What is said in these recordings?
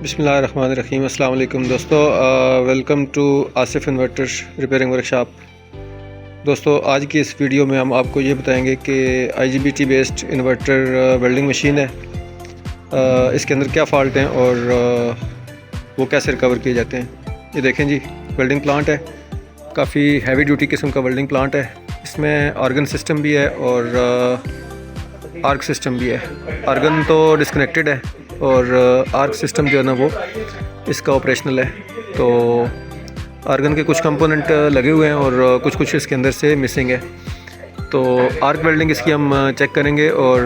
बिस्मिल्लाहिर्रहमानिर्रहीम। अस्सलाम वालेकुम दोस्तों, welcome to Asif inverter repairing workshop. दोस्तों, आज की इस वीडियो में हम आपको ये बताएंगे कि IGBT based inverter welding machine है, इसके अंदर क्या फ़ॉल्ट हैं और वो कैसे रिकवर किए जाते हैं। ये देखें जी, वेल्डिंग प्लांट है, काफ़ी हैवी ड्यूटी किस्म का वेल्डिंग प्लांट है। इसमें आर्गन सिस्टम भी है और आर्क सिस्टम भी है। आर्गन तो डिस्कनेक्टेड है और आर्क सिस्टम जो है ना वो इसका ऑपरेशनल है। तो आर्गन के कुछ कंपोनेंट लगे हुए हैं और कुछ इसके अंदर से मिसिंग है। तो आर्क वेल्डिंग इसकी हम चेक करेंगे और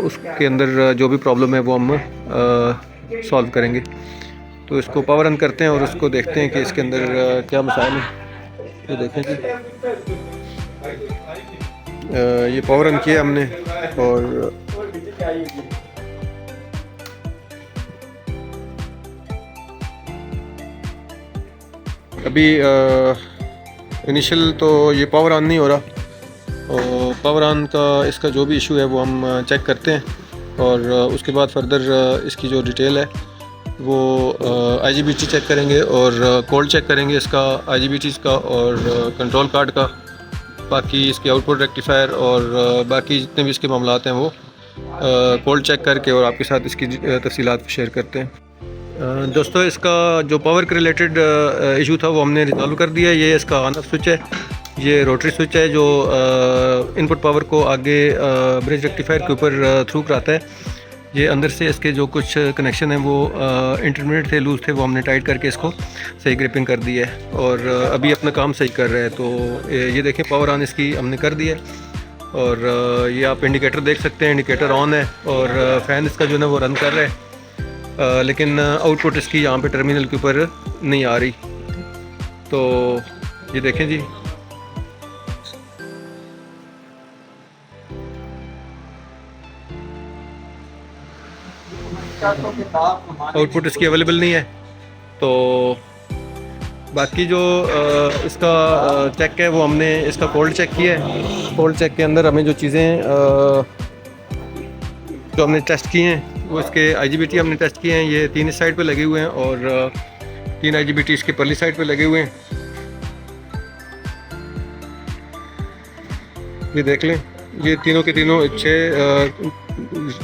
उसके अंदर जो भी प्रॉब्लम है वो हम सॉल्व करेंगे। तो इसको पावर ऑन करते हैं और उसको देखते हैं कि इसके अंदर क्या मसाइल है। तो देखें जी, ये पावर ऑन किया हमने और अभी इनिशियल तो ये पावर ऑन नहीं हो रहा और पावर ऑन का इसका जो भी इशू है वो हम चेक करते हैं और उसके बाद फर्दर इसकी जो डिटेल है वो आईजीबीटी चेक करेंगे और कोड चेक करेंगे इसका, आईजीबीटी का और कंट्रोल कार्ड का, बाकी इसके आउटपुट रेक्टिफायर और बाकी जितने भी इसके मामलात हैं वो कोड चेक करके और आपके साथ इसकी तफसीलात शेयर करते हैं। दोस्तों, इसका जो पावर के रिलेटेड इशू था वो हमने रिजॉल्व कर दिया। ये इसका ऑन ऑफ स्विच है, ये रोटरी स्विच है जो इनपुट पावर को आगे ब्रिज रेक्टिफायर के ऊपर थ्रू कराता है। ये अंदर से इसके जो कुछ कनेक्शन हैं वो इंटरमीडिएट थे, लूज थे, वो हमने टाइट करके इसको सही ग्रिपिंग कर दी है और अभी अपना काम सही कर रहा है। तो ये देखें, पावर ऑन इसकी हमने कर दी है और ये आप इंडिकेटर देख सकते हैं, इंडिकेटर ऑन है और फ़ैन इसका जो है ना वो रन कर रहा है, लेकिन आउटपुट इसकी यहाँ पे टर्मिनल के ऊपर नहीं आ रही। तो ये देखें जी, आउटपुट इसकी अवेलेबल नहीं है। तो बाकी जो इसका चेक है वो हमने इसका कोल्ड चेक किया है। कोल्ड चेक के अंदर हमें जो चीज़ें जो हमने टेस्ट किए हैं वो इसके आईजीबीटी हमने टेस्ट किए हैं। ये 3 इस साइड पे लगे हुए हैं और 3 आईजीबीटी इसके परली साइड पे लगे हुए हैं। ये देख लें, ये तीनों के तीनों अच्छे,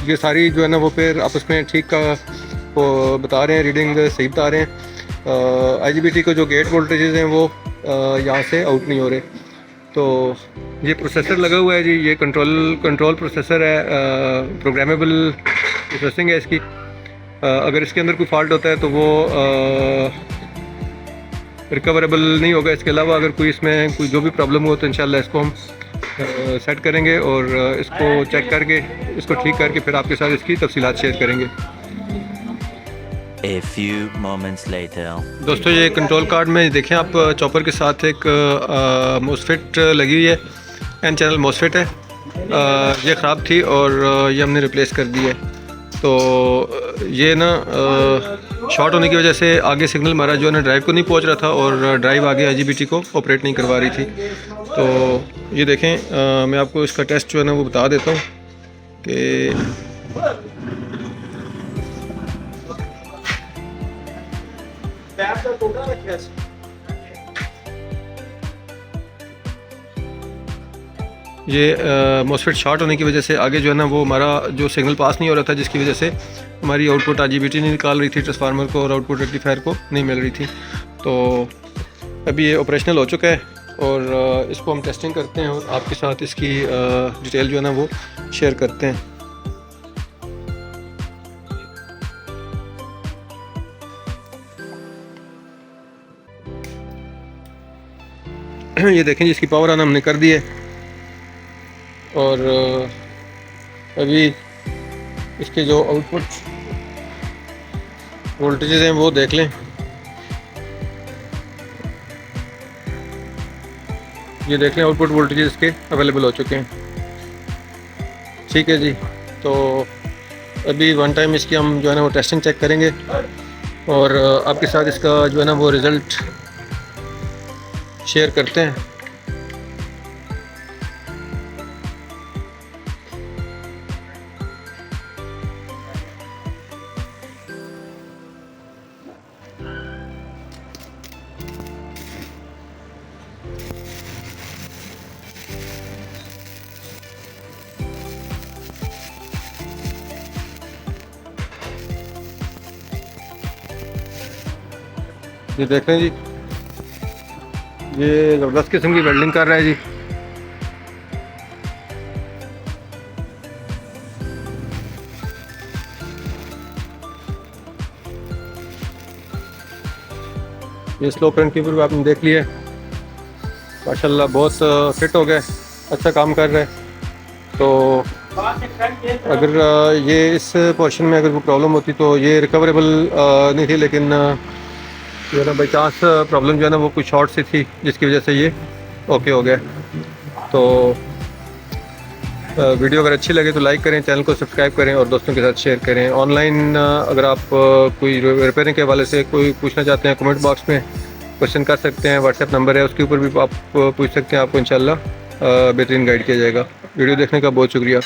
ये सारी जो है ना वो फिर आपस में ठीक का वो बता रहे हैं, रीडिंग सही बता रहे हैं। आईजीबीटी को जो गेट वोल्टेजेस हैं वो यहाँ से आउट नहीं हो रहे। तो ये प्रोसेसर लगा हुआ है जी, ये कंट्रोल प्रोसेसर है, प्रोग्रामेबल प्रोसेसिंग है इसकी। अगर इसके अंदर कोई फॉल्ट होता है तो वो रिकवरेबल नहीं होगा। इसके अलावा अगर कोई इसमें कोई जो भी प्रॉब्लम हो तो इंशाल्लाह इसको हम सेट करेंगे और इसको चेक करके इसको ठीक करके फिर आपके साथ इसकी तफसीलात शेयर करेंगे। A few moments later. दोस्तों, ये कंट्रोल कार्ड में देखें आप, चॉपर के साथ एक मोसफेट लगी हुई है, एन चैनल मोसफेट है। ये ख़राब थी और ये हमने रिप्लेस कर दी है। तो ये ना शॉर्ट होने की वजह से आगे सिग्नल हमारा जो है ना ड्राइव को नहीं पहुंच रहा था और ड्राइव आगे आईजीबीटी को ऑपरेट नहीं करवा रही थी। तो ये देखें, मैं आपको इसका टेस्ट जो है ना वो बता देता हूँ कि ये मोसफेट शॉर्ट होने की वजह से आगे जो है ना वो हमारा जो सिग्नल पास नहीं हो रहा था, जिसकी वजह से हमारी आउटपुट आईजीबीटी नहीं निकाल रही थी ट्रांसफार्मर को और आउटपुट रेक्टिफायर को नहीं मिल रही थी। तो अभी ये ऑपरेशनल हो चुका है और इसको हम टेस्टिंग करते हैं और आपके साथ इसकी डिटेल जो है ना वो शेयर करते हैं। ये देखें जी, इसकी पावर ऑन हमने कर दी है और अभी इसके जो आउटपुट वोल्टेजेस हैं वो देख लें। ये देख लें, आउटपुट वोल्टेजेस इसके अवेलेबल हो चुके हैं। ठीक है जी, तो अभी वन टाइम इसकी हम जो है ना वो टेस्टिंग चेक करेंगे और आपके साथ इसका जो है ना वो रिज़ल्ट शेयर करते हैं। ये देख रहे हैं जी, ये ज़बरदस्त किस्म की वेल्डिंग कर रहा है जी। ये स्लो फ्रंट कीपर भी आपने देख लिया है, माशाल्लाह बहुत फिट हो गए, अच्छा काम कर रहे हैं। तो अगर ये इस पोर्शन में अगर कोई प्रॉब्लम होती तो ये रिकवरेबल नहीं थी, लेकिन जो है ना बाई चांस प्रॉब्लम जो है ना वो कुछ शॉर्ट सी थी जिसकी वजह से ये ओके हो गया। तो वीडियो अगर अच्छी लगे तो लाइक करें, चैनल को सब्सक्राइब करें और दोस्तों के साथ शेयर करें। ऑनलाइन अगर आप कोई रिपेयरिंग के हवाले से कोई पूछना चाहते हैं, कमेंट बॉक्स में क्वेश्चन कर सकते हैं, व्हाट्सएप नंबर है उसके ऊपर भी आप पूछ सकते हैं, आपको इंशाल्लाह बेहतरीन गाइड किया जाएगा। वीडियो देखने का बहुत शुक्रिया।